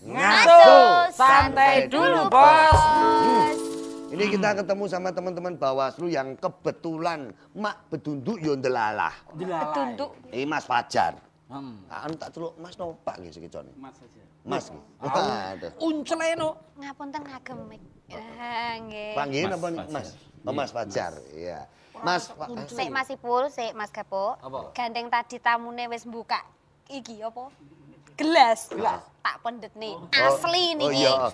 Ngasuh, santai dulu bos. Ini kita ketemu sama teman-teman Bawaslu yang kebetulan mak bedunduk yo ndelalah. Bedunduk. Mas Fajar. Anu tak celuk Mas Nopak nggih sekicone. Mas saja. Mas. Aduh. Unceleno. Ngapunten ngagem mik. Nggih. Panggil apa Mas? Mas Fajar. Iya. Mas Sik Mas Ipul, sik Mas Gapo. Gandeng tadi tamune wis buka iki apa? Gelas. Tak pendet nih. Asli nih. Oh iya.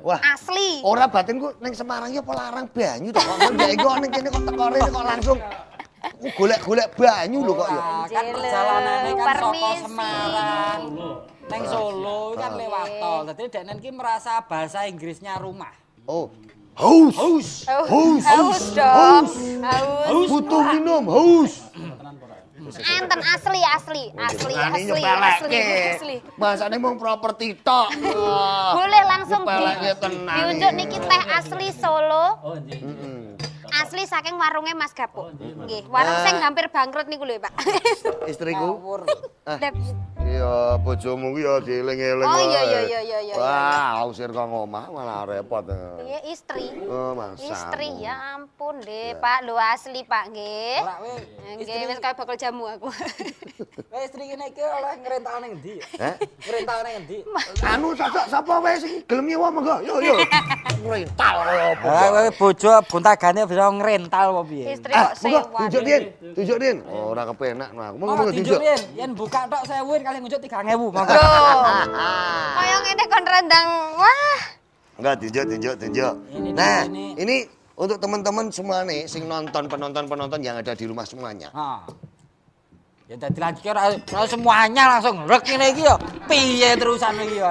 Wah. Asli. Ora batinku ning Semarang ya apa larang banyu to kok ndek iku ning kene kok teko rene kok langsung golek-golek banyu lho kok ya. Kan perjalanane kan saka Semarang. Neng Solo kan lewat tol. Dadi deknen iki merasa bahasa Inggrisnya rumah. Oh. Haus. Haus dong. Haus. Butuh minum, haus. Enten asli. Masane mung properti tok. Boleh langsung tenang. diunjuk niki teh asli Solo. Oh nggih. Asli saking warungnya Mas Gapo. Nggih, warung sing hampir bangkrut niku lho, Pak. Istriku. Iya, bojomu ki ya dieling-eling. Oh iya. Wah, usir kok omah malah repot. Iya, istri. Oh, mangsa. Istri, ya ampun deh, Pak. Lu asli, Pak, nggih. Nggih, wis kaya bakal jamu aku. Wes istri kene iki oleh ngrental ning endi? Heh? Ngrental ning endi? Anu sapa wae sing gelem nyewa monggo. Yo. Ngrental kaya apa? Kowe bojo buntagane bisa ngrental apa piye? Istri kok sewa. Tunjuk Din. Ora kepenak aku. Monggo tunjuk. Yen buka tok 1000 kali ngunjuk 3000 monggo. Kaya ngene kon rendang. Wah. Enggak tunjuk. Nah, ini untuk teman-teman semua nih sing nonton penonton yang ada di rumah semuanya. Ya dadi lagi ora semuanya langsung rek ngene iki yo. Piye terusan iki yo.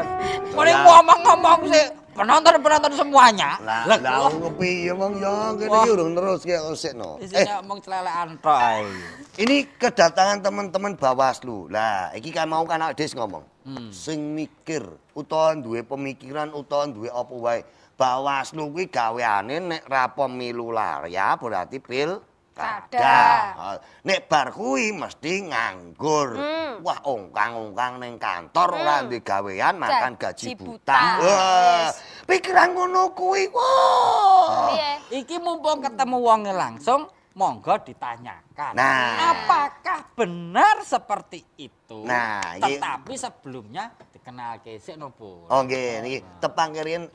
Mending ngomong-ngomong sih penonton semuanya. Lah kepiye mong yo kene iki urung terus ki osekno. Isine ngomong celelekan tok ae. Ini kedatangan teman-teman Bawaslu. Lah iki kan mau kan Des ngomong. Sing mikir utawa duwe pemikiran utawa duwe apa wae. Bawaslu kuwi gaweane nek ra pemilu ya berarti kada. Nek bar kuwi mesti nganggur. Wah, ongkang-ongkang ning kantor ora ndek gawean makan gaji buta. Wah, pikiran ngono kuwi. Wah. Iki mumpung ketemu wonge langsung, monggo ditanyakan. Apakah benar seperti itu? Tetapi sebelumnya dikenalke sik nopo. Oh nggih, niki tepang kirian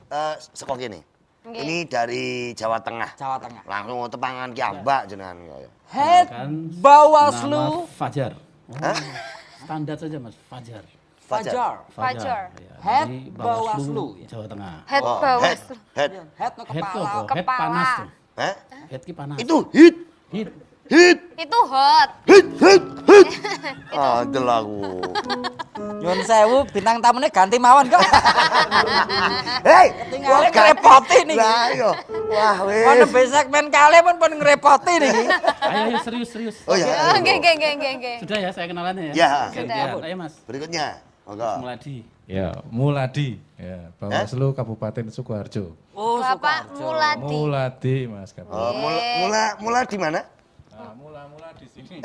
saka kene. Ini dari Jawa Tengah. Langsung tepangan kiambak jenengan. Head Bawaslu Fajar. Standar saja Mas, Fajar. Head Bawaslu Jawa Tengah. Head Bawaslu. Head kepala. Head panas tuh. Hah? Head ki panas. Itu hit. Itu hot. Hit. Delaku. Nyuwun sewu bintang tamune ganti mawon kok. Hei, tinggal ngrepoti niki. Lah iya. Wah wis. Ono segmen kali pun ngrepoti niki. Ayo serius. Oh ya. Nggih. Sudah ya saya kenalannya ya. Ya. Sudah. Ayo Mas. Berikutnya. Monggo. Muladi. Ya, Muladi. Ya, Bawaslu Kabupaten Sukoharjo. Oh, Bapak Muladi. Muladi, Mas. Oh, mula di mana? Mula di sini.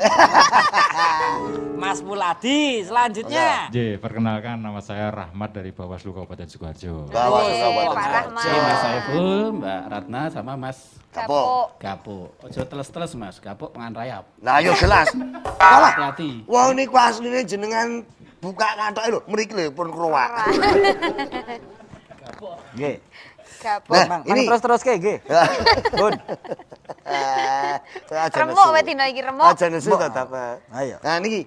Mas Muladi, selanjutnya. Perkenalkan nama saya Rahmat dari Bawaslu Kabupaten Sukoharjo. Bawaslu Pak Rahmat. Mas Saiful, Mbak Ratna sama Mas Gapo. Ojo teles-teles Mas, Gapo pengan rayap. Nah, yo jelas. Kalah. Hati. Wah, niku asline jenengan buka kantoke lho, mriki lho pun krowak. Nggih. Gapo. Nah, ini terus nggih. Bun. Remuk wae dina iki remuk. Aja nesu tetap. Ayo. Nah, niki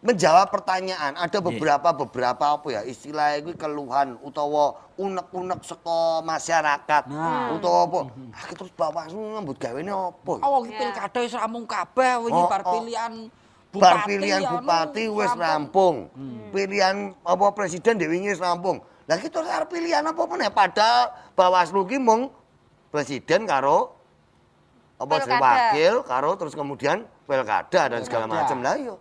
menjawab pertanyaan, ada beberapa apa ya istilah itu keluhan utawa unek-unek saka masyarakat utawa apa. Terus Bawaslu ngambut gawene apa? Oh, iki pilkada wis rampung kabeh wingi bar pilihan bar pilihan bupati wis rampung. Pilihan apa presiden dhewe wis rampung. Lah iki terus arep pilihan apa meneh padahal Bawaslu ki mung presiden karo apa wakil karo terus kemudian pilkada dan segala macam. Lah iya.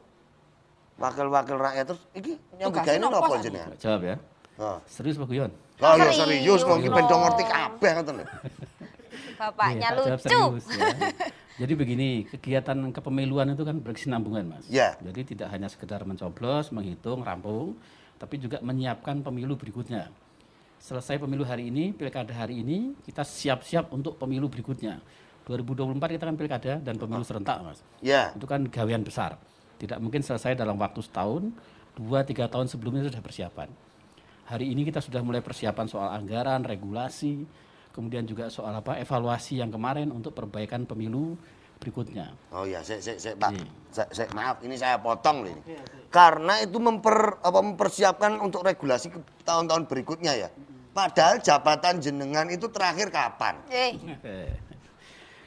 Wakil-wakil rakyat terus iki nyambut gawe napa jenengan? Jawab ya. Serius Pak Guyon? Oh ya serius kok iki ben ngerti kabeh ngoten lho. Bapaknya Jawab lucu. serius, ya. Jadi begini, kegiatan kepemiluan itu kan berkesinambungan, Mas. Ya. Jadi tidak hanya sekedar mencoblos, menghitung, rampung, tapi juga menyiapkan pemilu berikutnya. Selesai pemilu hari ini, pilkada hari ini, kita siap-siap untuk pemilu berikutnya. 2024 kita kan pilkada dan pemilu serentak, Mas. Ya. Itu kan gawean besar. Tidak mungkin selesai dalam waktu setahun, 2-3 tahun sebelumnya sudah persiapan. Hari ini kita sudah mulai persiapan soal anggaran, regulasi, kemudian juga soal evaluasi yang kemarin untuk perbaikan pemilu berikutnya. Oh ya, Pak. Maaf, ini saya potong ini. Karena itu mempersiapkan untuk regulasi ke tahun-tahun berikutnya ya. Padahal jabatan jenengan itu terakhir kapan?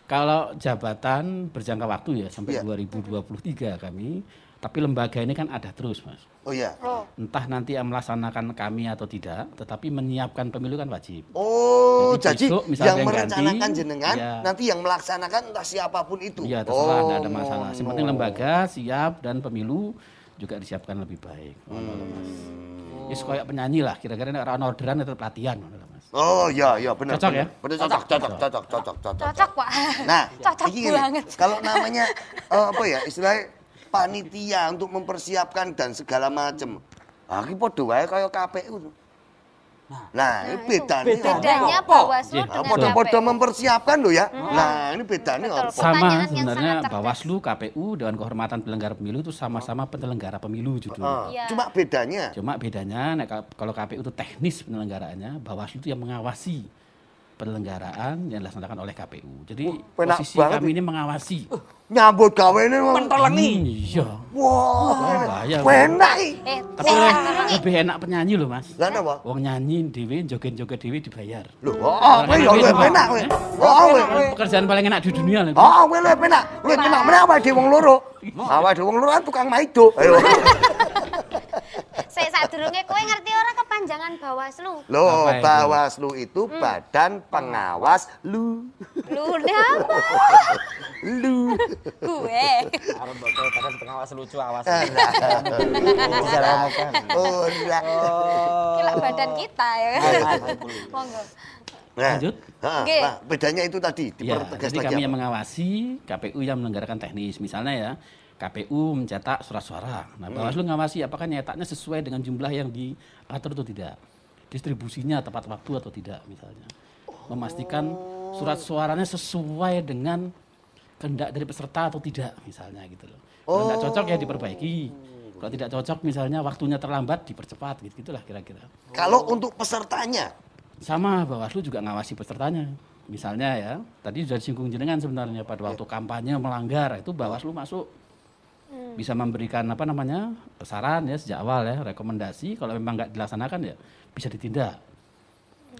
Kalau jabatan berjangka waktu ya sampai Iya. 2023 kami, tapi lembaga ini kan ada terus, Mas. Oh iya. Entah nanti yang melaksanakan kami atau tidak, tetapi menyiapkan pemilu kan wajib. Oh, Jadi jadi besok misalnya yang yang merencanakan ganti, jenengan, ya. nanti yang melaksanakan entah siapapun itu. Iya, terserah, Oh, tidak ada masalah. Yang penting lembaga siap dan pemilu juga disiapkan lebih baik. Mas. Ya, kayak penyanyi lah, kira-kira nek ora orderan tetap latihan, Mas. Oh iya benar. Cocok ya? Benar cocok. Cocok, Pak. Nah, Cocok ini gini, banget. kalau namanya istilahnya panitia untuk mempersiapkan dan segala macam. Ah, iki padha wae kaya KPU. Nah, ini bedanya. Bedanya apa? Bawaslu Iya. dengan Podo-podo KPU. mempersiapkan loh ya. Nah, ini bedanya apa? Pertanyaan Sama yang sebenarnya sangat cerdas. Bawaslu, KPU, Dewan Kehormatan Penyelenggara Pemilu itu sama-sama penyelenggara pemilu judulnya. Iya. Cuma bedanya. Cuma bedanya kalau KPU itu teknis penyelenggaraannya, Bawaslu itu yang mengawasi penyelenggaraan yang dilaksanakan oleh KPU. Jadi penak posisi banget kami ini mengawasi. Nyambut gawe ini Mentelengi. Iya. wah, bahaya. penak. Tapi lebih enak penyanyi loh, Mas. Lah napa? Wong nyanyi dhewe, joget-joget dhewe dibayar. Lho, kowe yo luwih penak kowe. Kowe. Pekerjaan paling enak di dunia loh. Kowe luwih penak. Luwih penak meneh awake dhewe wong loro. Awake dhewe wong loro kan tukang maido. Ayo. Saya sadurunge kowe ngerti ora kepanjangan Bawaslu? Loh, Apa itu? Bawaslu itu Badan Pengawas Lu. Lu apa? Lu. Gue. Arep bapak badan pengawas lucu awas. Nah. Bisa ngomongkan. Oh, iya. Kira badan kita ya. Monggo. Nah, Lanjut. Oke. nah, bedanya itu tadi Ya, dipertegas jadi lagi kami apa? yang mengawasi, KPU yang menyelenggarakan teknis. Misalnya ya, KPU mencetak surat suara. Nah, Bawaslu ngawasi apakah nyetaknya sesuai dengan jumlah yang diatur atau tidak. Distribusinya tepat waktu atau tidak misalnya. Memastikan surat suaranya sesuai dengan kehendak dari peserta atau tidak misalnya gitu loh. Kalau tidak cocok ya diperbaiki. Kalau tidak cocok misalnya waktunya terlambat dipercepat gitu gitulah kira-kira. Kalau untuk pesertanya, Sama Bawaslu juga ngawasi pesertanya. Misalnya ya, tadi sudah disinggung jenengan sebenarnya pada waktu kampanye melanggar itu Bawaslu masuk bisa memberikan saran ya sejak awal ya, rekomendasi kalau memang nggak dilaksanakan ya bisa ditindak,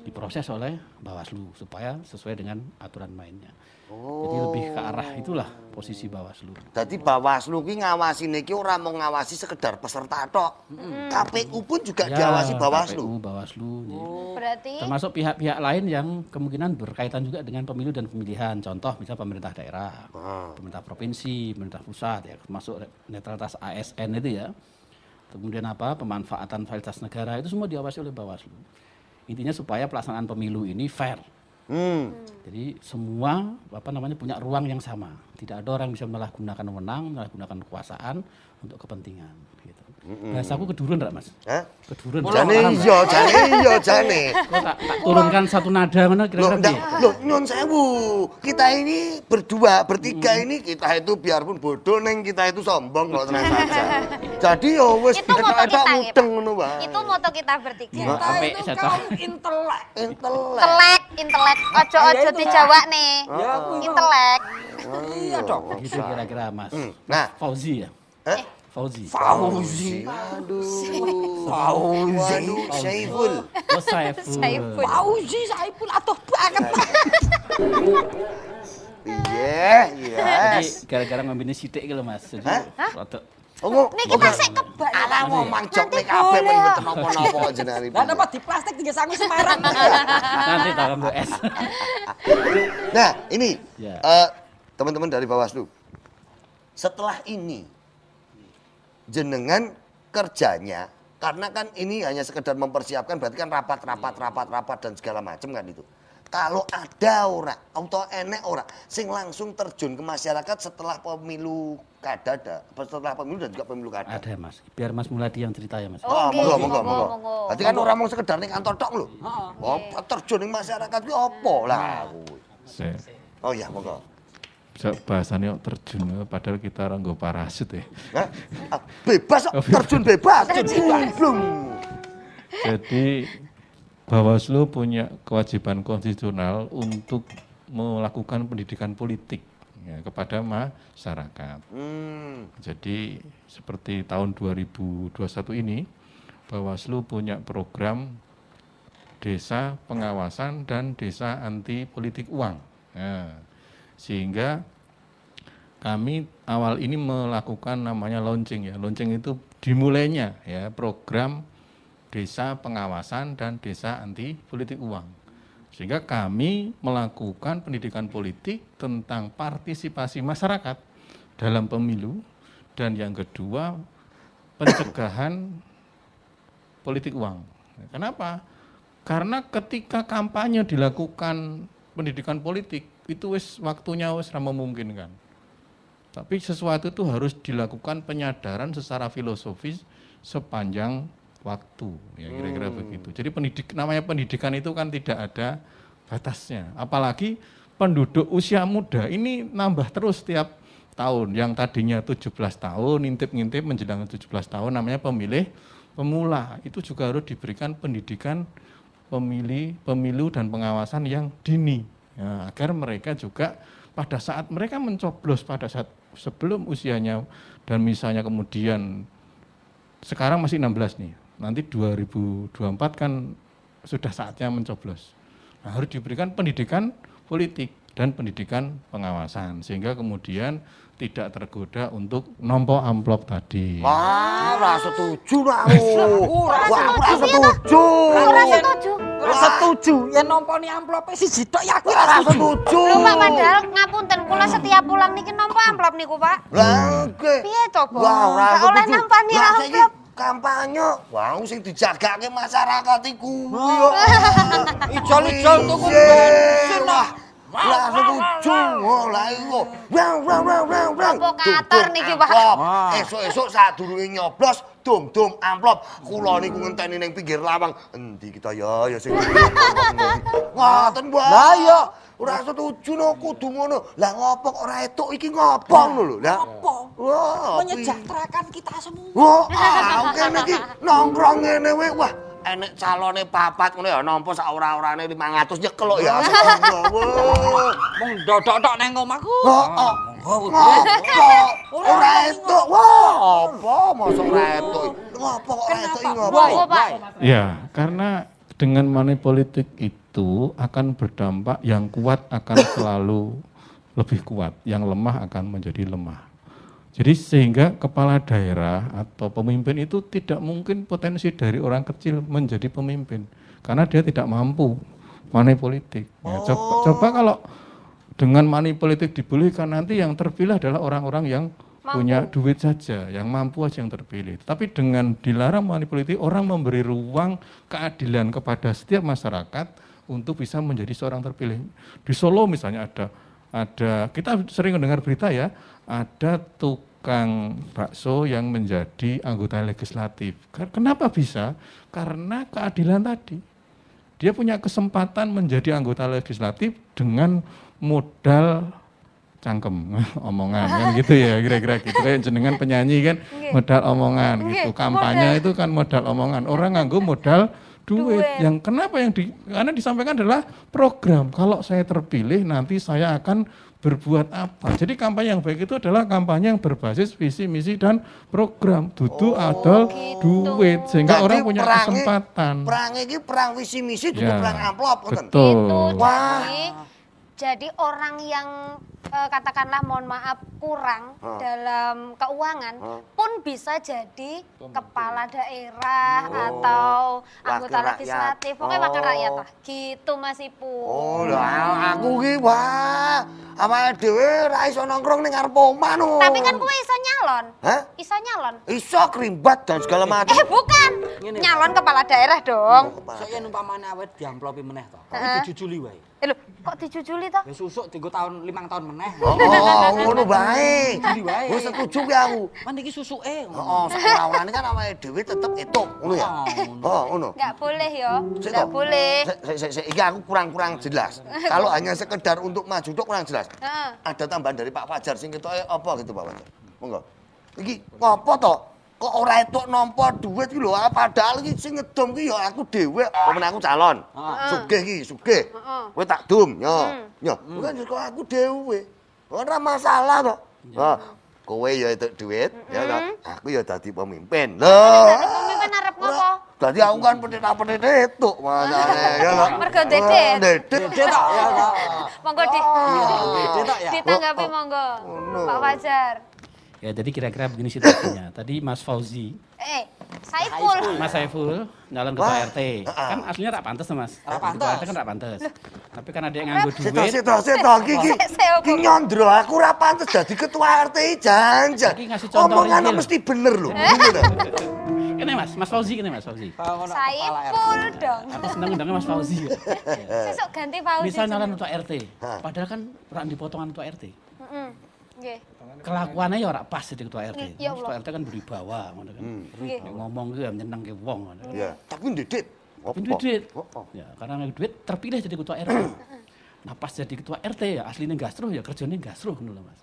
diproses oleh Bawaslu supaya sesuai dengan aturan mainnya. Jadi lebih ke arah itulah posisi Bawaslu. jadi Bawaslu ki ngawasi niki ora mau ngawasi sekedar peserta tok. KPU pun juga diawasi Bawaslu. KPU, Bawaslu. Ya. Berarti Termasuk pihak-pihak lain yang kemungkinan berkaitan juga dengan pemilu dan pemilihan. Contoh misalnya pemerintah daerah, pemerintah provinsi, pemerintah pusat ya, termasuk netralitas ASN itu ya. Kemudian pemanfaatan fasilitas negara itu semua diawasi oleh Bawaslu. Intinya supaya pelaksanaan pemilu ini fair. Jadi semua punya ruang yang sama. Tidak ada orang yang bisa menyalahgunakan wewenang, menyalahgunakan kekuasaan untuk kepentingan. Gitu. Bahasaku kedurun enggak, Mas? Hah? Kedurun. Jane Paham nggak? iya jane. Kok tak turunkan satu nada mana Loh, kira-kira enggak, piye? loh, nyun sewu. Kita ini berdua, bertiga ini kita itu biarpun bodoh neng kita itu sombong kalau tenang saja. Jadi yo wis itu moto kita etok ya, mudeng Pak. ngono wae. Itu moto kita bertiga. Sampai Itu saya kaum intelek. Intelek. Intelek. Ojo dijawa nih. Ya aku Intelek. iya dong. Gitu kira-kira Mas. Nah, Fauzi ya? eh? Fauzi. Fauzi. Waduh, Syaiful. Oh, Saiful. Saiful. Fauzi Saiful atuh banget. Iya, Jadi yes. gara-gara ngomongin sidik gitu Mas. Jadi rada Oh, Nih kita sik kebak. ala ngomong jok nek kabeh men mboten napa-napa jenengan Lah dapat di plastik tiga sangu Semarang. nanti tak ambil es. Nah, ini Ya. teman-teman dari Bawaslu. Setelah ini jenengan kerjanya karena kan ini hanya sekedar mempersiapkan berarti kan rapat dan segala macam kan itu. kalau ada ora atau enek ora sing langsung terjun ke masyarakat setelah pemilu kada, setelah pemilu dan juga pemilu kada. Ada Mas, biar Mas Muladi yang cerita ya Mas. Monggo. Berarti kan ora mung sekedar ning kantor tok lho. Oh, terjun ning masyarakat ki opo lah kuwi. Oh iya, monggo. Bahasanya terjun, padahal kita orang nggo parasut ya. Bebas, terjun bebas. Jadi Bawaslu punya kewajiban konstitusional untuk melakukan pendidikan politik ya, kepada masyarakat. Jadi seperti tahun 2021 ini, Bawaslu punya program desa pengawasan dan desa anti politik uang. Nah, sehingga kami awal ini melakukan namanya launching ya. Launching itu dimulainya ya program desa pengawasan dan desa anti politik uang. Sehingga kami melakukan pendidikan politik tentang partisipasi masyarakat dalam pemilu dan yang kedua pencegahan politik uang. Kenapa? Karena ketika kampanye dilakukan pendidikan politik itu waktunya wis memungkinkan. Tapi sesuatu itu harus dilakukan penyadaran secara filosofis sepanjang waktu, ya kira-kira begitu. Jadi namanya pendidikan itu kan tidak ada batasnya. Apalagi penduduk usia muda ini nambah terus setiap tahun. Yang tadinya 17 tahun, ngintip-ngintip menjelang 17 tahun namanya pemilih pemula. Itu juga harus diberikan pendidikan pemilu dan pengawasan yang dini. Ya, agar mereka juga pada saat mereka mencoblos pada saat sebelum usianya dan misalnya kemudian sekarang masih 16 nih. Nanti 2024 kan sudah saatnya mencoblos. Nah, harus diberikan pendidikan politik dan pendidikan pengawasan sehingga kemudian tidak tergoda untuk nompo amplop tadi. Wah, ora setuju aku. Ora setuju. Yen nomponi amplope siji tok ya aku ora setuju. Lho Pak, padahal ngapunten kula setiap pulang niki nampa amplop niku, Pak. Lah, piye to, Pak? Wah, ora Gak oleh setuju. nampani Lah, amplop. Kampanye, wah sing dijagake masyarakat iku. Ijol-ijol tuku bensin lah. Lah setuju. Oh, lah iku. Apa kator niki, Pak? Esuk-esuk sadurunge nyoblos dom-dom amplop. Kula niku ngenteni ning pinggir lawang. Endi kita ya sing. Ngoten, Mbak. Lah iya. Ora setuju no kudu ngono. Lah ngopo kok ora etuk iki ngopo ngono lho. Lah Apa? wah, Menyejahterakan kita semua. wah, kene iki nongkrong ngene wae. Wah, enek calone papat ngono ya nampa sak ora-orane 500 nyekel kok ya. Mung dodok-dok nang omahku. Ngopo? Ora etuk. Wah, apa mosok ora etuk? Ngopo kok ora etuk iki ngopo? Ya, karena dengan money politik itu akan berdampak yang kuat akan selalu lebih kuat, yang lemah akan menjadi lemah. Jadi sehingga kepala daerah atau pemimpin itu tidak mungkin potensi dari orang kecil menjadi pemimpin. Karena dia tidak mampu money politik. Ya, coba kalau dengan money politik dibolehkan nanti yang terpilih adalah orang-orang yang punya duit saja, yang mampu aja yang terpilih. Tapi dengan dilarang money politik, orang memberi ruang keadilan kepada setiap masyarakat untuk bisa menjadi seorang terpilih. Di Solo misalnya ada kita sering mendengar berita ya, ada tukang bakso yang menjadi anggota legislatif. Kenapa bisa? Karena keadilan tadi. Dia punya kesempatan menjadi anggota legislatif dengan modal cangkem omongan kan gitu ya, kira-kira gitu. Kayak jenengan penyanyi kan modal omongan gitu. Kampanye itu kan modal omongan. Orang nganggo modal duit. Yang kenapa karena disampaikan adalah program. Kalau saya terpilih nanti saya akan berbuat apa. Jadi kampanye yang baik itu adalah kampanye yang berbasis visi, misi dan program. Dudu adol duit sehingga jadi orang punya kesempatan. Perang ini perang visi misi dudu perang amplop. Betul. Wah. Jadi orang yang katakanlah mohon maaf kurang dalam keuangan pun bisa jadi kepala daerah atau anggota legislatif, pokoknya wakil rakyat lah. Gitu Mas Ipul. Oh, lah aku ki wah, awake dhewe ra iso nongkrong ning ngarep omah no. Tapi kan kowe iso nyalon. Hah? Iso nyalon. Iso krimbat dan segala macam. Bukan. Nyalon kepala daerah dong. Sok yen umpamane awet diamplopi meneh to. Kok dijujuli wae. Lho, kok dijujuli toh? Ya susuk 5 tahun meneh. Oh, ngono bae. Juli wae. Wis setuju ki aku. Man iki susuke. Heeh, sekolah-sekolahane kan awake dhewe tetep etuk, ngono ya. Oh, ngono. Enggak boleh yo. Sik, Enggak toh. boleh. Sik, iki aku kurang jelas. Kalau hanya sekedar untuk maju tok kurang jelas. Heeh. Ada tambahan dari Pak Fajar sing ketoke apa gitu Pak Fajar. Monggo. Iki ngopo to? Kok ora etuk nampa duit iki lho, padahal iki sing ngedom ki ya aku dhewe, pemen aku calon. Sugih iki, sugih. Kowe tak dum, yo. Yo, bukan kok aku dhewe. Ora masalah to. Ha, kowe ya etuk duit, ya to. Aku ya dadi pemimpin. Lho. Dadi pemimpin arep ngopo? Dadi aku kan pedet etuk masane ya to. Mergo dedet. Dedet tok ya to. Monggo di. Dede tok ya. Ditanggapi monggo. Pak Fajar. Ya, jadi kira-kira begini situasinya. Tadi Mas Fauzi, Saiful. Mas Saiful nyalon ketua RT. Kan aslinya rak pantes tuh, Mas. Ra pantes. Ketua RT kan rak pantes. Tapi kan ada yang nganggo duit. Sito, iki nyondro aku ora pantes dadi ketua RT janjan. Iki ngasih contoh Omongan real. mesti bener lho. Ngene lho. Kene Mas Fauzi kene Mas Fauzi. Saiful dong. Aku seneng undangnya Mas Fauzi. Ya. Sesuk ganti Fauzi. Misal nyalon ketua RT. Padahal kan rak dipotongan ketua RT. Heeh. Nggih. Kelakuannya ya ora pas jadi ketua RT. Ya Allah. Ketua RT kan berwibawa ngono kan. Nggih. Nek ngomong ku ya nyenengke wong ngono. Ya, tapi ndedit. Pindah duit. Ya, karena ngambil duit terpilih jadi ketua RT. Nah, pas jadi ketua RT ya aslinya gastroh ya kerjanya gastroh ngono lho, Mas.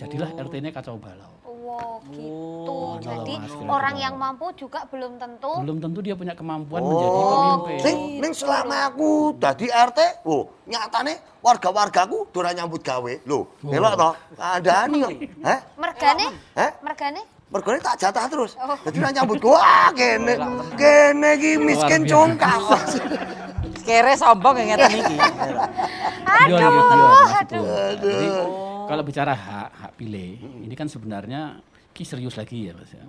Jadilah RT-nya kacau balau. Wow, gitu. Oh, Jadi Mas, kira-kira. orang yang mampu juga belum tentu. Belum tentu dia punya kemampuan menjadi pemimpin. Ning selama aku dadi RT, nyatane warga-wargaku ora nyambut gawe. Lho, delok to, keadaane kok. Hah? Mergane? Hah? Mergane? Mergone tak jatah terus. Dadi ora nyambut gua. Wah, kene iki miskin congkak. Kere sombong yang ngeten iki. Aduh. Jadi kalau bicara hak pilih, ini kan sebenarnya serius lagi ya, Mas ya.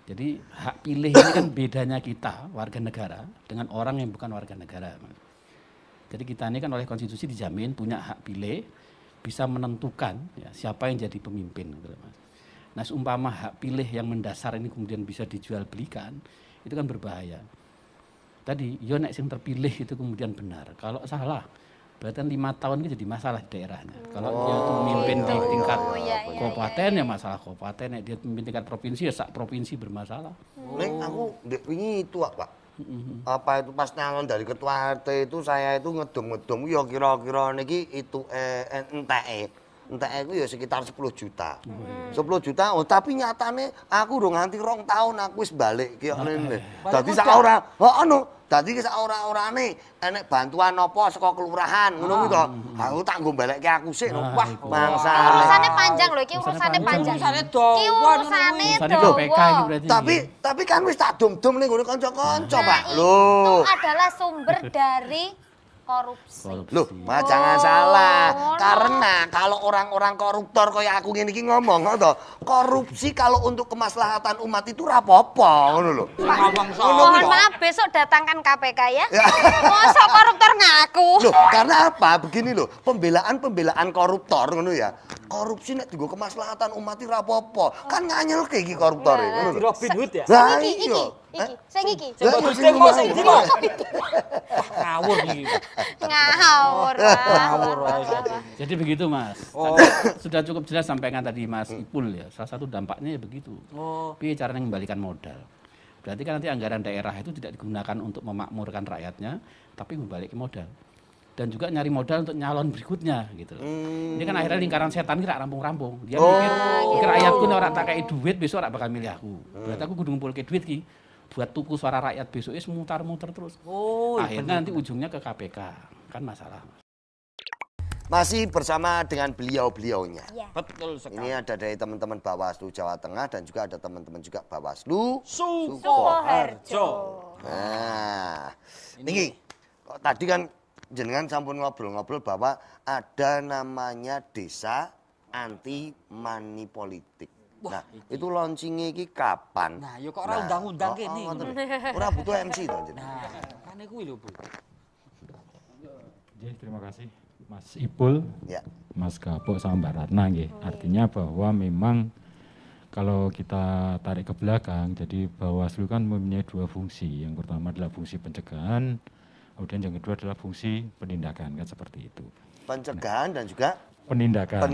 Jadi hak pilih ini kan bedanya kita warga negara dengan orang yang bukan warga negara, Mas. Jadi kita ini kan oleh konstitusi dijamin punya hak pilih, bisa menentukan ya, siapa yang jadi pemimpin, gitu, Mas. Nah, seumpama hak pilih yang mendasar ini kemudian bisa dijual belikan, itu kan berbahaya. Tadi, yo nek sing terpilih itu kemudian benar. Kalau salah, berarti kan 5 tahun itu jadi masalah di daerahnya. Kalau dia tuh memimpin di tingkat kabupaten ya masalah kabupaten, nek dia memimpin tingkat provinsi ya sak provinsi bermasalah. Ning aku ndek wingi itu, Pak. Apa itu pas nyalon dari ketua RT itu saya itu ngedum-ngedum ya kira-kira niki itu enteke. Enteke itu ya sekitar 10 juta. 10 juta, tapi nyatane aku udah nganti 2 tahun aku wis balik ki ngene. Dadi sak ora, dadi sak ora-orane enek bantuan apa saka kelurahan ngono kuwi to. Aku tak nggo balekke aku sik. Wah, mangsane. Urusane panjang lho, iki urusane panjang. Urusane dawa. Iki urusane KPK ini dawa. berarti. Tapi kan wis tak dum-dum ning ngene kanca-kanca, Pak. Itu Lho. adalah sumber dari korupsi. Loh, Mas jangan salah. Karena kalau orang-orang koruptor kayak aku ngene iki ngomong to, korupsi kalau untuk kemaslahatan umat itu ra apa-apa ngono lho. Mohon maaf besok datangkan KPK ya. Mosok koruptor ngaku. Loh, karena apa? Begini loh, pembelaan koruptor ngono ya. Korupsi nek dienggo kemaslahatan umat itu ra apa-apa. Kan nganyelke iki koruptor ngono lho. Robin Hood ya. Lah Iki, iya. sing iki. Sing demo. Ngawur iki. Ngawur. Jadi begitu, Mas. Oh. Sudah cukup jelas sampaikan tadi Mas Ipul ya. Salah satu dampaknya ya begitu. Tapi caranya mengembalikan modal. Berarti kan nanti anggaran daerah itu tidak digunakan untuk memakmurkan rakyatnya, tapi membalik modal. Dan juga nyari modal untuk nyalon berikutnya gitu. Ini kan akhirnya lingkaran setan kira rampung-rampung. Dia mikir rakyatku nek ora tak kei duit besok ora bakal milih aku. Berarti aku kudu ngumpulke duit ki buat tuku suara rakyat besok mutar-mutar terus. Akhirnya nanti ujungnya ke KPK. Kan masalah. Masih bersama dengan beliau-beliaunya. Ya. Betul sekali. Ini ada dari teman-teman Bawaslu Jawa Tengah dan juga ada teman-teman juga Bawaslu Sukoharjo. Nah, ini kok tadi kan jenengan sampun ngobrol-ngobrol bahwa ada namanya desa anti money politik. Nah, itu launchingnya iki kapan? Nah, ya kok ora undang-undang kene. Ora butuh MC to, Jen. Nah, kan kuwi lho, Bu. Terima kasih Mas Ipul, Ya. Mas Gapok sama Mbak Ratna nggih. Artinya bahwa memang kalau kita tarik ke belakang, jadi Bawaslu kan mempunyai dua fungsi. Yang pertama adalah fungsi pencegahan, kemudian yang kedua adalah fungsi penindakan, kan seperti itu. Pencegahan dan juga Penindakan.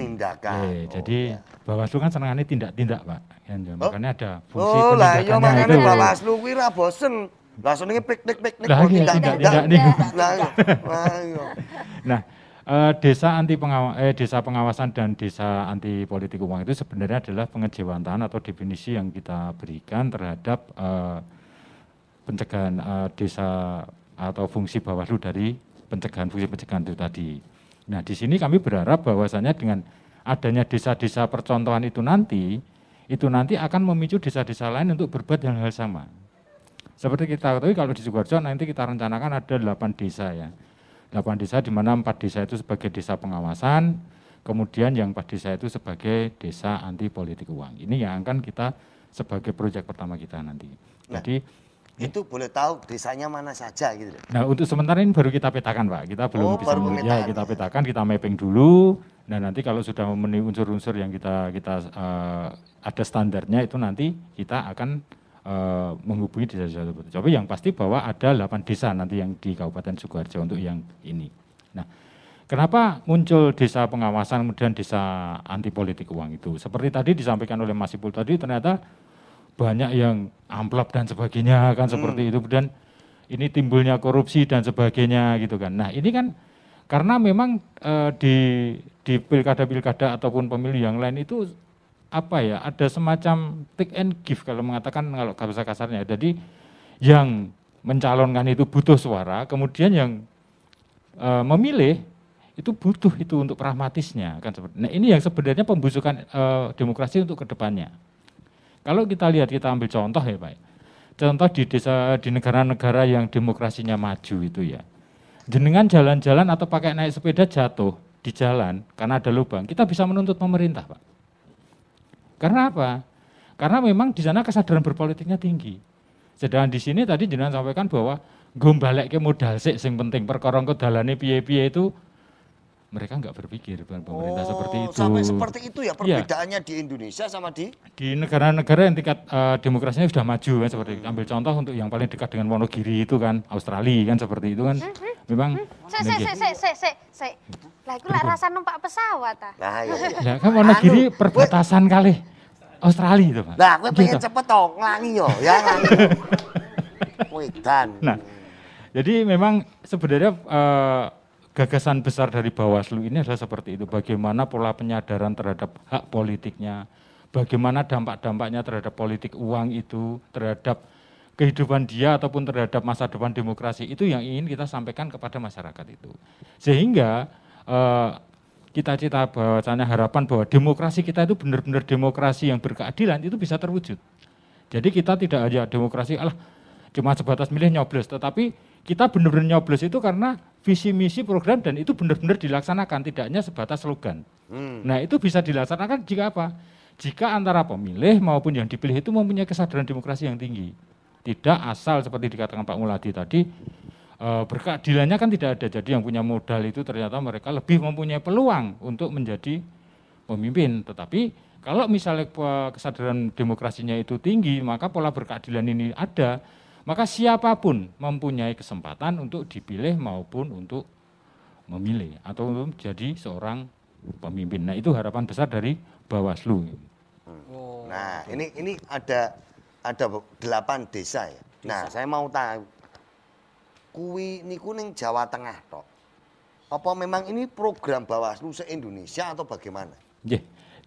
Jadi Bawaslu kan senangannya tindak-tindak, Pak. Kan, makanya ada fungsi lah iya penindakannya makanya itu. Bawaslu kuwi ra bosen. Langsung piknik Lah, iya, tindak-tindak nih. Nah, desa pengawasan dan desa anti politik uang itu sebenarnya adalah pengejawantahan atau definisi yang kita berikan terhadap pencegahan desa atau fungsi Bawaslu dari fungsi pencegahan itu tadi. Nah, di sini kami berharap bahwasannya dengan adanya desa-desa percontohan itu nanti akan memicu desa-desa lain untuk berbuat hal sama. Seperti kita ketahui kalau di Sukoharjo nanti kita rencanakan ada 8 desa ya. 8 desa di mana 4 desa itu sebagai desa pengawasan, kemudian yang 4 desa itu sebagai desa anti politik uang. Ini yang akan kita sebagai proyek pertama kita nanti. Nah, jadi itu boleh tahu desanya mana saja gitu. Nah, untuk sementara ini baru kita petakan, Pak. Kita belum bisa kita petakan, kita mapping dulu. Nah, nanti kalau sudah memenuhi unsur-unsur yang kita ada standarnya itu nanti kita akan menghubungi desa-desa tersebut. Tapi yang pasti bahwa ada 8 desa nanti yang di Kabupaten Sukoharjo untuk yang ini. Nah, kenapa muncul desa pengawasan kemudian desa anti politik uang itu? Seperti tadi disampaikan oleh Mas Ipul tadi, ternyata banyak yang amplop dan sebagainya kan seperti itu. Dan ini timbulnya korupsi dan sebagainya gitu kan. Nah, ini kan karena memang di pilkada-pilkada ataupun pemilu yang lain itu ada semacam take and give kalau mengatakan kalau bahasa kasarnya. Jadi yang mencalonkan itu butuh suara, kemudian yang memilih itu butuh itu untuk pragmatisnya kan seperti. Nah, ini yang sebenarnya pembusukan demokrasi untuk kedepannya. Kalau kita lihat, kita ambil contoh ya Pak. Contoh di negara-negara yang demokrasinya maju itu ya. Jenengan jalan-jalan atau pakai naik sepeda jatuh di jalan karena ada lubang, kita bisa menuntut pemerintah, Pak. Karena apa? Karena memang di sana kesadaran berpolitiknya tinggi. Sedangkan di sini tadi jenengan sampaikan bahwa gombalekke modal sik sing penting perkara engko dalane piye-piye itu mereka enggak berpikir pemerintah seperti itu. Sampai seperti itu ya perbedaannya di Indonesia sama di negara-negara yang tingkat demokrasinya sudah maju kan seperti ambil contoh untuk yang paling dekat dengan Wonogiri itu kan Australia kan seperti itu kan. Memang Sik. Lah iku lek rasa numpak pesawat ta. Nah, iya. Ya kan Wonogiri perbatasan kali Australia itu, Pak. Nah, kowe pengen cepet to nglangi yo, ya nglangi. Wedan. Nah, jadi memang sebenarnya gagasan besar dari Bawaslu ini adalah seperti itu. Bagaimana pola penyadaran terhadap hak politiknya, bagaimana dampak-dampaknya terhadap politik uang itu, terhadap kehidupan dia ataupun terhadap masa depan demokrasi itu yang ingin kita sampaikan kepada masyarakat itu. Sehingga cita-cita bahwasanya harapan bahwa demokrasi kita itu benar-benar demokrasi yang berkeadilan itu bisa terwujud. Jadi kita tidak hanya demokrasi cuma sebatas milih nyoblos, tetapi kita benar-benar nyoblos itu karena visi misi program dan itu benar-benar dilaksanakan, tidak hanya sebatas slogan. Nah, itu bisa dilaksanakan jika apa? Jika antara pemilih maupun yang dipilih itu mempunyai kesadaran demokrasi yang tinggi. Tidak asal seperti dikatakan Pak Muladi tadi, berkeadilannya kan tidak ada. Jadi yang punya modal itu ternyata mereka lebih mempunyai peluang untuk menjadi pemimpin. Tetapi kalau misalnya kesadaran demokrasinya itu tinggi, maka pola berkeadilan ini ada. Maka siapapun mempunyai kesempatan untuk dipilih maupun untuk memilih atau untuk menjadi seorang pemimpin. Nah, itu harapan besar dari Bawaslu. Nah, ini ada 8 desa ya. Nah, saya mau tahu kuwi niku ning Jawa Tengah tok. Apa memang ini program Bawaslu se-Indonesia atau bagaimana?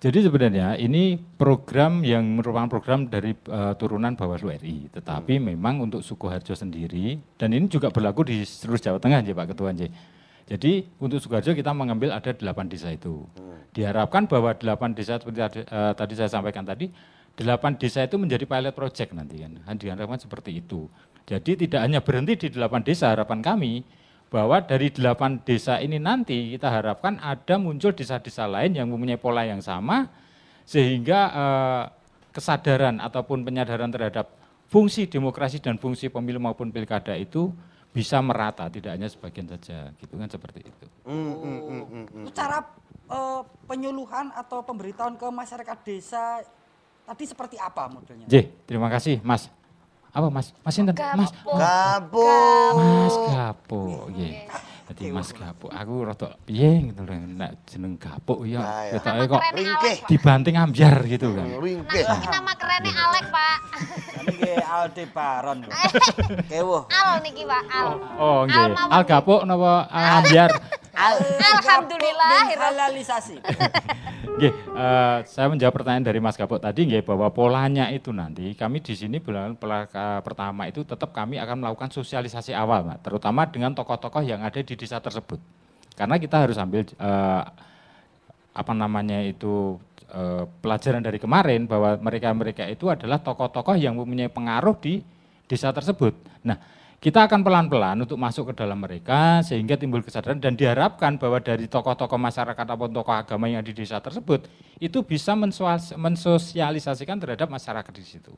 Jadi sebenarnya ini program yang merupakan program dari turunan Bawaslu RI, tetapi memang untuk Sukoharjo sendiri dan ini juga berlaku di seluruh Jawa Tengah Pak Ketua. Jadi untuk Sukoharjo kita mengambil ada 8 desa itu. Diharapkan bahwa 8 desa seperti tadi saya sampaikan tadi, 8 desa itu menjadi pilot project nanti kan. Diharapkan seperti itu. Jadi tidak hanya berhenti di 8 desa, harapan kami bahwa dari 8 desa ini nanti kita harapkan ada muncul desa-desa lain yang mempunyai pola yang sama sehingga kesadaran ataupun penyadaran terhadap fungsi demokrasi dan fungsi pemilu maupun pilkada itu bisa merata, tidak hanya sebagian saja, gitu kan seperti itu. Itu cara penyuluhan atau pemberitahuan ke masyarakat desa tadi seperti apa modelnya? Terima kasih Mas. Apa Mas? Mas Sinten? Mas. Gapo. Mas Gapo, nggih. Dadi Mas Gapo, aku rada piye gitu lho nek jeneng Gapo ya. Ketoke kok Ringkih. dibanting ambyar gitu kan. Ringkih. Nah, nama kerennya Alek, Pak. Niki Aldebaran. Kewuh. Al niki, Pak. Al. Oh nggih. mawon. Al Gapo napa ambyar? Alhamdulillah. Halalisasi. Nggih, saya menjawab pertanyaan dari Mas Gapok tadi nggih bahwa polanya itu nanti kami di sini bulan pertama itu tetap kami akan melakukan sosialisasi awal, Pak, terutama dengan tokoh-tokoh yang ada di desa tersebut. Karena kita harus ambil pelajaran dari kemarin bahwa mereka-mereka itu adalah tokoh-tokoh yang mempunyai pengaruh di desa tersebut. Nah, kita akan pelan-pelan untuk masuk ke dalam mereka sehingga timbul kesadaran dan diharapkan bahwa dari tokoh-tokoh masyarakat ataupun tokoh agama yang di desa tersebut itu bisa mensosialisasikan terhadap masyarakat di situ.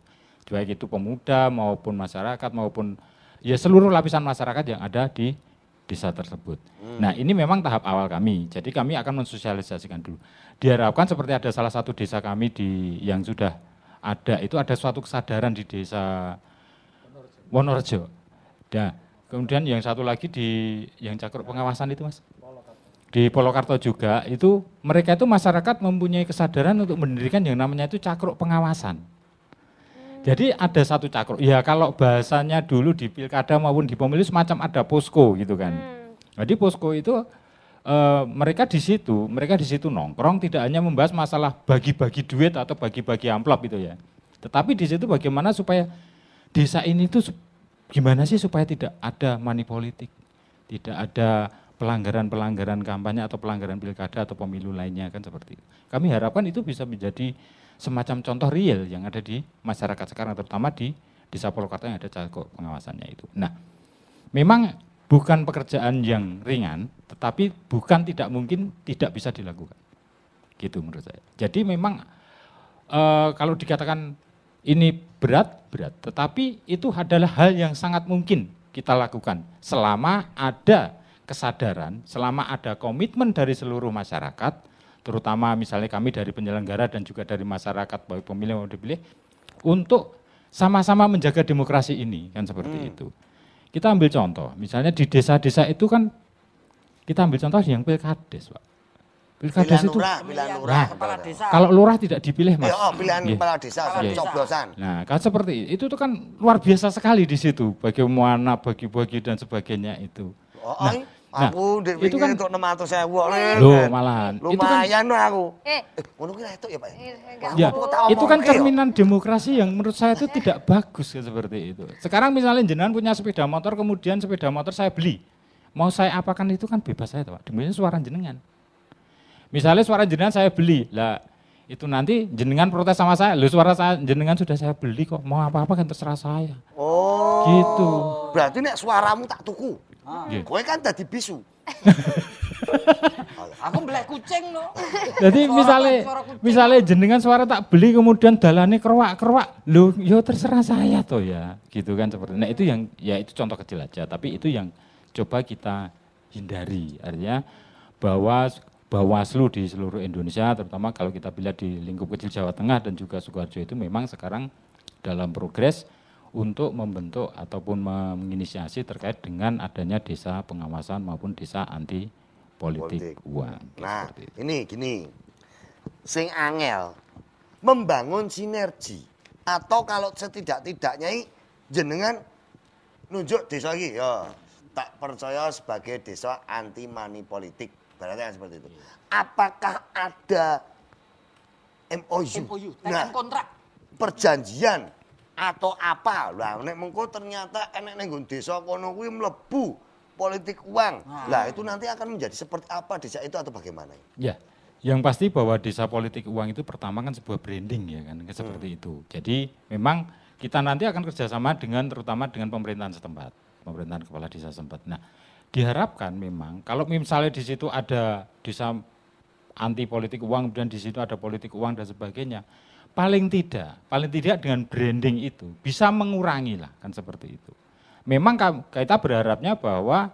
Baik itu pemuda maupun masyarakat maupun ya seluruh lapisan masyarakat yang ada di desa tersebut. Nah, ini memang tahap awal kami. Jadi kami akan mensosialisasikan dulu. Diharapkan seperti ada salah satu desa kami yang sudah ada itu ada suatu kesadaran di desa Wonorejo. Nah, kemudian yang satu lagi yang cakup pengawasan itu Mas. Di Polokarto juga itu mereka itu masyarakat mempunyai kesadaran untuk mendirikan yang namanya itu cakruk pengawasan. Jadi ada satu cakruk. Ya kalau bahasanya dulu di pilkada maupun di pemilu semacam ada posko gitu kan. Jadi posko itu mereka di situ nongkrong tidak hanya membahas masalah bagi-bagi duit atau bagi-bagi amplop itu ya. Tetapi di situ bagaimana supaya desa ini tuh gimana sih supaya tidak ada money politik, tidak ada pelanggaran-pelanggaran kampanye atau pelanggaran pilkada atau pemilu lainnya kan seperti itu. Kami harapkan itu bisa menjadi semacam contoh real yang ada di masyarakat sekarang terutama di Desa Polokarto yang ada cakup pengawasannya itu. Nah, memang bukan pekerjaan yang ringan, tetapi bukan tidak mungkin tidak bisa dilakukan. Gitu menurut saya. Jadi memang kalau dikatakan ini berat, tetapi itu adalah hal yang sangat mungkin kita lakukan selama ada kesadaran, selama ada komitmen dari seluruh masyarakat, terutama misalnya kami dari penyelenggara dan juga dari masyarakat baik pemilih maupun dipilih, untuk sama-sama menjaga demokrasi ini kan seperti itu. Kita ambil contoh, misalnya di desa-desa itu kan kita ambil contoh yang pilkades, Pak. Pilkades itu pilihan lurah, kepala desa. kalau lurah tidak dipilih, Mas. Pilihan kepala desa, coblosan. Nah, kan seperti itu tuh kan luar biasa sekali di situ, bagaimana bagi-bagi dan sebagainya itu. Aku itu kan untuk 600.000 loh malahan. Lumayan loh aku. Ngono ki itu ya, Pak. Ya, itu kan cerminan demokrasi yang menurut saya itu tidak bagus ya, seperti itu. Sekarang misalnya jenengan punya sepeda motor, kemudian sepeda motor saya beli. Mau saya apakan itu kan bebas saya, Pak. Demi suara jenengan. Misalnya suara jenengan saya beli, lah itu nanti jenengan protes sama saya, lu suara saya jenengan sudah saya beli kok, mau apa-apa kan terserah saya. Oh. Gitu. Berarti nek suaramu tak tuku. Kowe kan dadi bisu. Aku mbelek kucing loh. Jadi misalnya jenengan suara tak beli kemudian dalane kerwak-kerwak, lu yo terserah saya toh ya, gitu kan seperti. Nah itu yang ya itu contoh kecil aja, tapi itu yang coba kita hindari. Artinya bahwa Bawaslu di seluruh Indonesia, terutama kalau kita lihat di lingkup kecil Jawa Tengah dan juga Sukoharjo itu memang sekarang dalam progres untuk membentuk ataupun menginisiasi terkait dengan adanya desa pengawasan maupun desa anti politik uang. Nah, ini gini, sing angel membangun sinergi atau kalau setidak-tidaknya jenengan nunjuk desa iki ya tak percaya sebagai desa anti money politik. Berarti seperti itu. Apakah ada MOU? Nah, kontrak perjanjian atau apa? Lah nek mengko ternyata enek ning desa kono kuwi mlebu politik uang. Lah itu nanti akan menjadi seperti apa desa itu atau bagaimana? Ya, yang pasti bahwa desa politik uang itu pertama kan sebuah branding ya kan, seperti itu. Jadi memang kita nanti akan kerjasama dengan terutama dengan pemerintahan setempat, pemerintahan kepala desa setempat. Nah, diharapkan memang kalau misalnya di situ ada desa anti politik uang dan di situ ada politik uang dan sebagainya, paling tidak dengan branding itu bisa mengurangi lah kan seperti itu. Memang kita berharapnya bahwa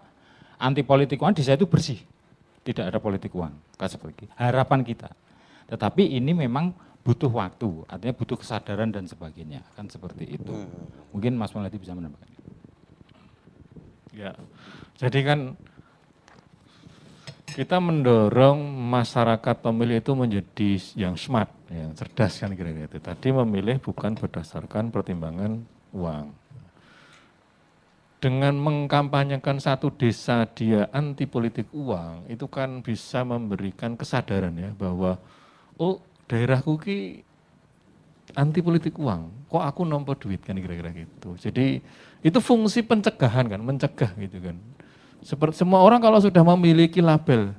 anti politik uang di situ bersih, tidak ada politik uang kan seperti itu. Harapan kita. Tetapi ini memang butuh waktu, artinya butuh kesadaran dan sebagainya kan seperti itu. Mungkin Mas Mauladi bisa menambahkan. Ya, jadi kan kita mendorong masyarakat pemilih itu menjadi yang smart, yang cerdas kan kira-kira itu. Tadi memilih bukan berdasarkan pertimbangan uang. Dengan mengkampanyekan satu desa dia anti politik uang, itu kan bisa memberikan kesadaran ya bahwa oh daerahku ki anti politik uang, kok aku nompo duit kan kira-kira gitu. Jadi itu fungsi pencegahan kan, mencegah gitu kan. Seperti semua orang kalau sudah memiliki label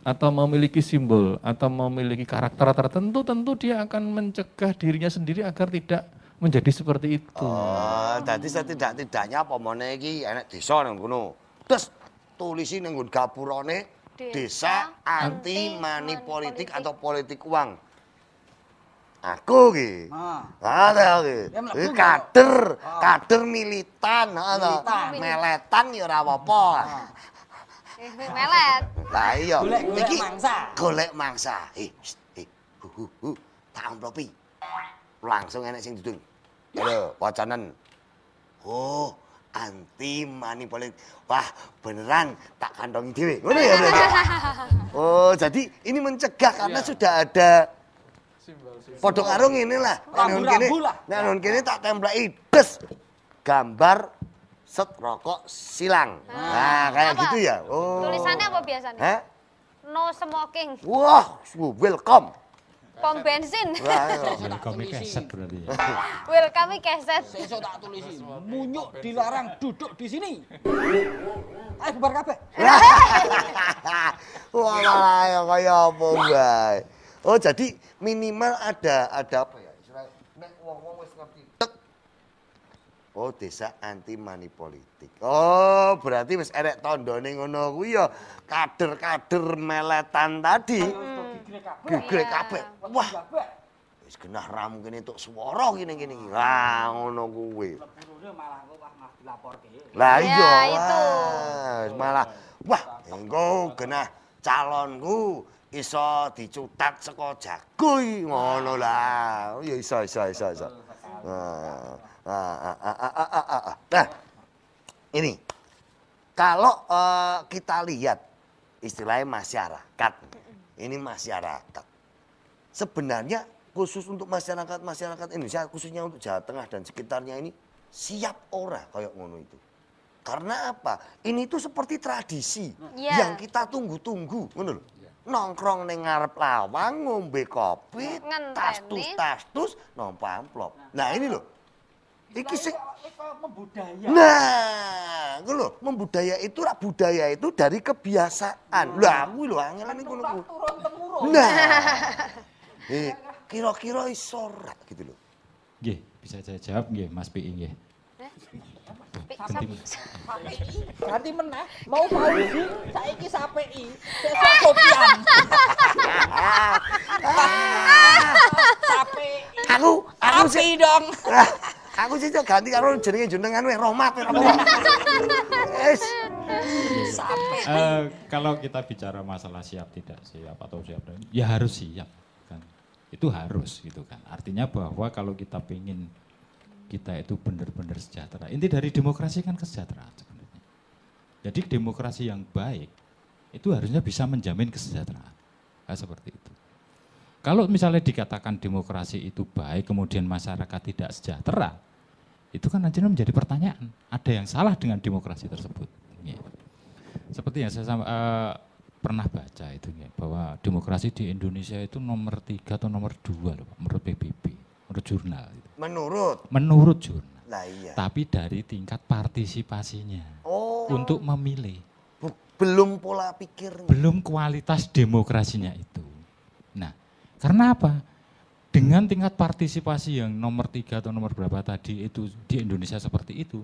atau memiliki simbol atau memiliki karakter tertentu, tentu dia akan mencegah dirinya sendiri agar tidak menjadi seperti itu. Oh, jadi setidak-tidaknya pomone iki enek desa nang kono. Terus tulisi nang nggon gapurane desa anti money politik atau politik uang. Aku ki. Ada ki. Iki kader militan, meletan ya ora apa-apa. Melet. Lah iya, Golek mangsa. Golek mangsa. Tak amplopi. Langsung enek sing dudung. Ayo, wacanen. Oh, anti money politik. Wah, beneran tak kantongi dhewe. Ngono ya berarti. Oh, jadi ini mencegah karena sudah ada podok karo ngene lah. Nek nun kene tak templeki des gambar set rokok silang. Nah, kayak Apa? gitu ya. Oh. Tulisannya apa biasanya? Hah? No smoking. Wah, welcome. Pom bensin. Wah, iya. Welcome keset berarti ya. Welcome keset. Sesuk tak tulisi. Munyuk dilarang duduk di sini. Ayo bubar kabeh. Wah, malah kaya apa wae. Oh, jadi minimal ada apa ya? Istilahnya nek wong-wong wis ngerti. Tek. Oh, desa anti money politik. Oh, berarti wis erek tandane ngono kuwi ya kader-kader meletan tadi. Gegrek kabeh. Wah. Wis genah ram kene tuk swara kene-kene iki. Wah, ngono kuwi. Lepurune malah kok malah dilaporke. Lah Ya, iya, itu. malah wah, engko genah calonku iso dicutat saka jago iki ngono lah. Oh ya iso. Nah, ini kalau kita lihat istilahnya masyarakat, ini masyarakat. Sebenarnya khusus untuk masyarakat Indonesia, khususnya untuk Jawa Tengah dan sekitarnya ini siap ora kayak ngono itu. Karena apa? Ini tuh seperti tradisi yang kita tunggu-tunggu, ngono lho. Nongkrong ning ngarep lawang, ngombe kopi, tastus, nompo amplop. Nah, ini loh. Iki sing membudaya. Nah, ngono lho, membudaya itu budaya itu dari kebiasaan. Lah, kuwi lho angelane ngono kuwi. Turun-temurun. Nah. Kira-kira iso ora gitu lho. Nggih, bisa saya jawab nggih Mas PI nggih. Ganti meneh, mau Fauzi, saiki SAPI, sesuk Sopian. SAPI. Aku Sapi dong. Aku sih ganti karo jenenge jenengan weh Romat ora apa-apa. Wis. Kalau kita bicara masalah siap tidak siap atau siap, ya harus siap kan. Itu harus gitu kan. Artinya bahwa kalau kita pengen kita itu benar-benar sejahtera. Inti dari demokrasi kan kesejahteraan sebenarnya. Jadi demokrasi yang baik itu harusnya bisa menjamin kesejahteraan. Nah, seperti itu. Kalau misalnya dikatakan demokrasi itu baik, kemudian masyarakat tidak sejahtera, itu kan nanti menjadi pertanyaan. Ada yang salah dengan demokrasi tersebut. Ya. Seperti yang saya pernah baca itu ya, bahwa demokrasi di Indonesia itu nomor 3 atau nomor 2 loh, menurut PBB, menurut jurnal. Gitu. Menurut jurnal. Lah iya. Tapi dari tingkat partisipasinya untuk memilih. Belum pola pikirnya. Belum kualitas demokrasinya itu. Nah, karena apa? Dengan tingkat partisipasi yang nomor 3 atau nomor berapa tadi itu di Indonesia seperti itu.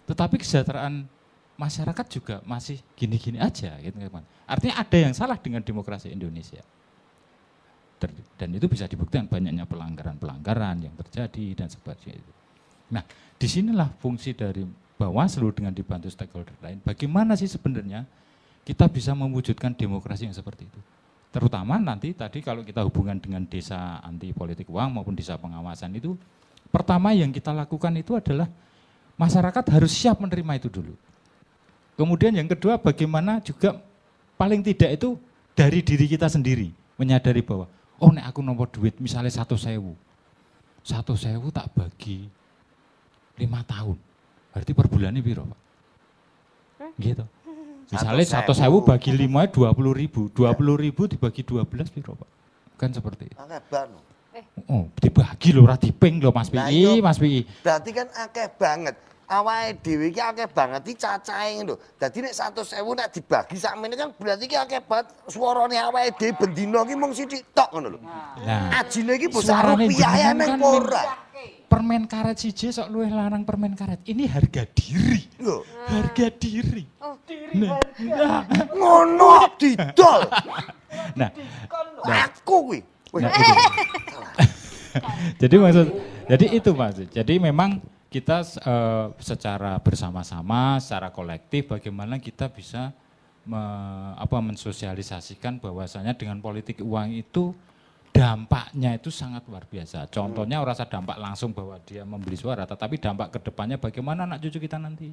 Tetapi kesejahteraan masyarakat juga masih gini-gini aja gitu kan. Artinya ada yang salah dengan demokrasi Indonesia. Dan itu bisa dibuktikan banyaknya pelanggaran-pelanggaran yang terjadi dan sebagainya itu. Nah, disinilah fungsi dari Bawaslu dengan dibantu stakeholder lain. Bagaimana sih sebenarnya kita bisa mewujudkan demokrasi yang seperti itu? Terutama nanti tadi kalau kita hubungan dengan desa anti politik uang maupun desa pengawasan itu, pertama yang kita lakukan itu adalah masyarakat harus siap menerima itu dulu. Kemudian yang kedua bagaimana juga paling tidak itu dari diri kita sendiri menyadari bahwa oh nek aku nomor duit misalnya 1.000 tak bagi 5 tahun berarti per bulannya piro Pak? Gitu. Misalnya 1.000 bagi 5 20.000 dibagi 12 piro Pak? Kan seperti itu. Oh dibagi lho ora diping lho Mas Pi, Mas Pi. Berarti kan akeh banget. Awake dhewe iki akeh banget iki cacahe lho. Dadi nek 100.000 nek dibagi sakmene kan berarti iki akeh banget suarane awake dhewe bendina iki mung sithik tok ngono lho. Nah, ajine iki bocah rupiah nang ora. Permen karet siji sok luwih larang permen karet. Ini harga diri. Lho, harga diri. Oh, Nah, ngono didol. nah, Aku kuwi. jadi itu maksud. Jadi memang kita secara bersama-sama, secara kolektif bagaimana kita bisa mensosialisasikan bahwasanya dengan politik uang itu dampaknya itu sangat luar biasa. Contohnya orang rasa dampak langsung bahwa dia membeli suara, tetapi dampak kedepannya bagaimana anak cucu kita nanti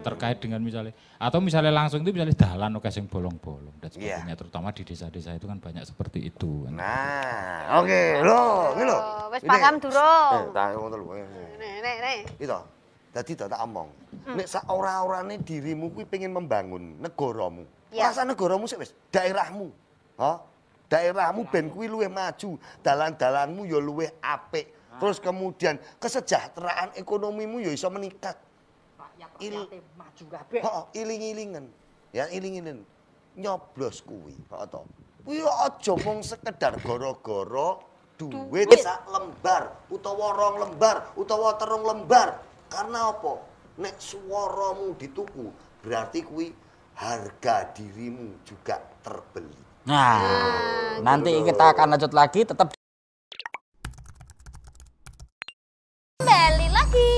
terkait dengan misalnya atau misalnya langsung itu misalnya dalan oke sing bolong-bolong dan sebagainya, terutama di desa-desa itu kan banyak seperti itu. Nah, oke, lho, iki lho. Wis paham durung? Tak ngono lho. Nek. Itu. Dadi tak omong. Nek sak ora-orane dirimu kuwi pengen membangun negaramu. Rasa negaramu sik wis daerahmu. Ha? Daerahmu ben kuwi luwih maju, dalan-dalanmu ya luwih apik. Terus kemudian kesejahteraan ekonomimu ya iso meningkat. Rakyat maju kabeh. Heeh, iling-ilingen. Ya iling-ilingen. Nyoblos kuwi, kok to. Kuwi aja mung sekedar gara-gara duit sak lembar utawa 2 lembar utawa 3 lembar. Karena apa? Nek suaramu dituku, berarti kuwi harga dirimu juga terbeli. Nah, nanti kita akan lanjut lagi tetap Kembali lagi.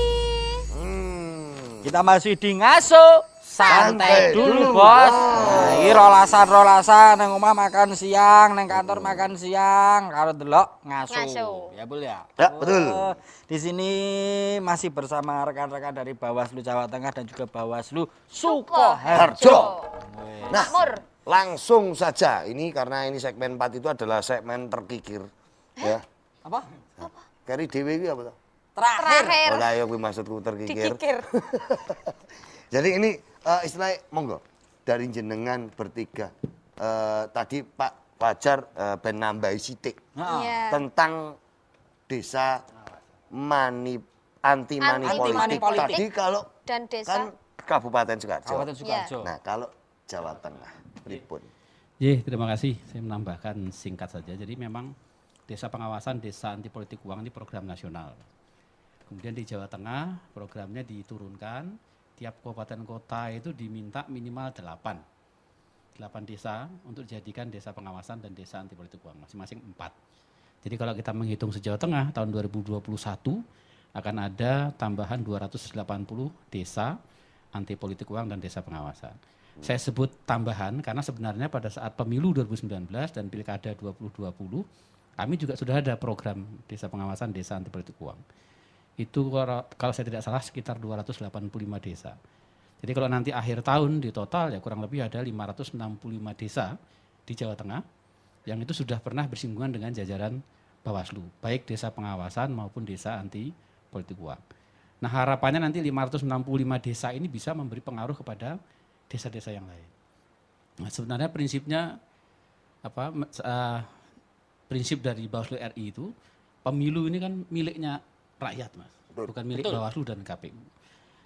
kita masih di ngaso. Santai dulu, Bos. Nah, iki rolasan nang omah makan siang, nang kantor makan siang, karo delok ngaso. Ya, Bul ya? Ya, betul. Di sini masih bersama rekan-rekan dari Bawaslu Jawa Tengah dan juga Bawaslu Sukoharjo. Nah, langsung saja ini karena ini segmen 4 itu adalah segmen terkikir. Ya. Apa? Kari dhewe iki apa to? Terakhir. Oh, lah ya kuwi maksudku terkikir. Dikikir. Jadi ini istilahnya monggo dari jenengan bertiga. Tadi Pak Fajar ben nambahi sithik tentang desa anti money politik. Tadi kalau dan desa kan Kabupaten Sukoharjo. Kabupaten Sukoharjo. Nah, kalau Jawa Tengah pripun? Terima kasih. Saya menambahkan singkat saja. Jadi memang Desa Pengawasan Desa Anti Politik Uang ini program nasional. Kemudian di Jawa Tengah programnya diturunkan. Tiap kabupaten kota itu diminta minimal 8 desa untuk dijadikan desa pengawasan dan desa anti politik uang, masing-masing 4. Jadi kalau kita menghitung se-Jawa Tengah tahun 2021 akan ada tambahan 280 desa anti politik uang dan desa pengawasan. Saya sebut tambahan karena sebenarnya pada saat pemilu 2019 dan pilkada 2020 kami juga sudah ada program desa pengawasan desa anti politik uang. Itu kalau saya tidak salah sekitar 285 desa. Jadi kalau nanti akhir tahun di total ya kurang lebih ada 565 desa di Jawa Tengah yang itu sudah pernah bersinggungan dengan jajaran Bawaslu, baik desa pengawasan maupun desa anti politik uang. Nah harapannya nanti 565 desa ini bisa memberi pengaruh kepada desa-desa yang lain. Nah, sebenarnya prinsipnya prinsip dari Bawaslu RI itu pemilu ini kan miliknya rakyat, Mas, bukan milik Bawaslu dan KPU.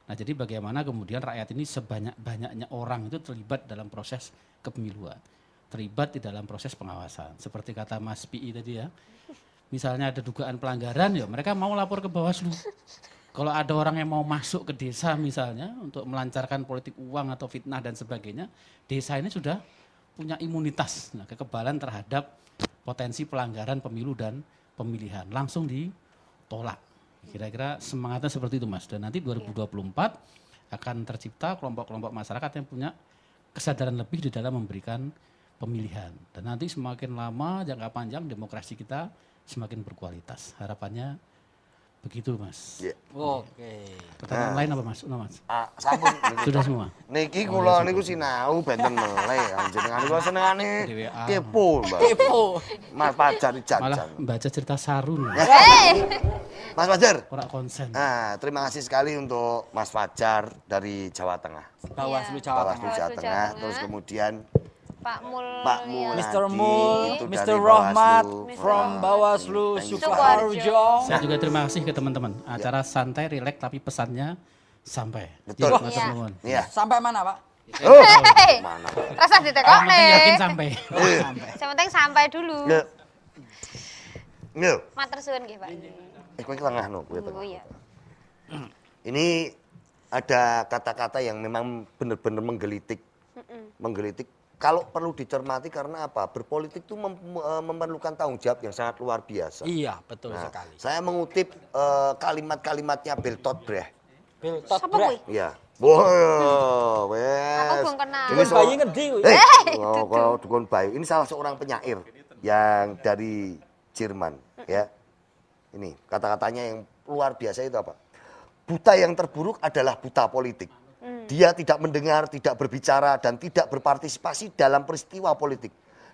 Nah, jadi bagaimana kemudian rakyat ini sebanyak-banyaknya orang itu terlibat dalam proses kepemiluan, terlibat di dalam proses pengawasan. Seperti kata Mas PI tadi ya, misalnya ada dugaan pelanggaran, ya mereka mau lapor ke Bawaslu. Kalau ada orang yang mau masuk ke desa misalnya untuk melancarkan politik uang atau fitnah dan sebagainya, desa ini sudah punya imunitas, kekebalan terhadap potensi pelanggaran pemilu dan pemilihan. Langsung ditolak. Kira-kira semangatnya seperti itu Mas. Dan nanti 2024 akan tercipta kelompok-kelompok masyarakat yang punya kesadaran lebih di dalam memberikan pemilihan. Dan nanti semakin lama jangka panjang demokrasi kita semakin berkualitas. Harapannya begitu Mas. Yeah. Oke. Pertanyaan lain apa Mas? Mas? Sampun. Sudah semua. Niki kula niku sinau benten meleh. Jenengan kula senengane DWA. kepo, Mbak. Kepo. Mas Fajar Malah jajan. baca cerita Sarun. Mas Fajar. Ora konsen. Nah, terima kasih sekali untuk Mas Fajar dari Jawa Tengah. Bawaslu Jawa Bawaslu Tengah. Jawa Bawaslu Tengah. Jawa Terus Tengah. kemudian Pak Mul. Pak Mul. Mr. Nadi, Mul, itu Mr. dari Rahmat Bawaslu. from Bawaslu Thank you. Sukoharjo. Saya juga terima kasih ke teman-teman. Acara santai, rileks tapi pesannya sampai. Betul. Jadi, matur Iya. nuwun. Iya. Sampai mana Pak? Oh, Hei, mana? rasa Yang ditekokne. penting yakin sampai. Yang penting sampai dulu. Nggak. Nggak. Matur suwun nggih, Pak. Kowe iki tengah no, kowe Oh tengah. iya. Ini ada kata-kata yang memang benar-benar menggelitik. Menggelitik. Kalau perlu dicermati karena apa? Berpolitik itu memerlukan tanggung jawab yang sangat luar biasa. Iya, betul Nah, sekali. saya mengutip kalimat-kalimatnya Bertolt Brecht. Biltot Sapa kuwi? Iya. Wah, wes. Aku belum kenal. Ini Dukun bayi ngendi kuwi? kalau dukun bayi. Ini salah seorang penyair yang dari Jerman, ya. Ini kata-katanya yang luar biasa itu apa? Buta yang terburuk adalah buta politik. Dia tidak mendengar, tidak berbicara, dan tidak berpartisipasi dalam peristiwa politik.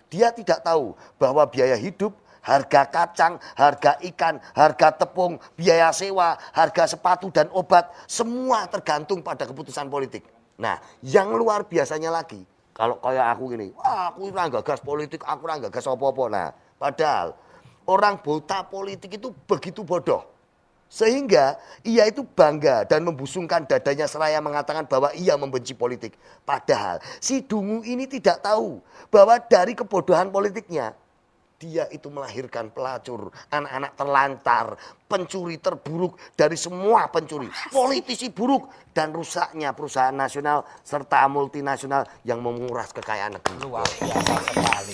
Dia tidak tahu bahwa biaya hidup, harga kacang, harga ikan, harga tepung, biaya sewa, harga sepatu dan obat, semua tergantung pada keputusan politik. Nah, yang luar biasanya lagi, kalau kayak aku gini, wah aku ora gagas politik, aku ora gagas apa-apa. Nah, padahal orang buta politik itu begitu bodoh. Sehingga ia itu bangga dan membusungkan dadanya seraya mengatakan bahwa ia membenci politik. Padahal si dungu ini tidak tahu bahwa dari kebodohan politiknya, dia itu melahirkan pelacur, anak-anak terlantar, pencuri terburuk dari semua pencuri, politisi buruk, dan rusaknya perusahaan nasional serta multinasional yang menguras kekayaan negeri. Luar biasa sekali.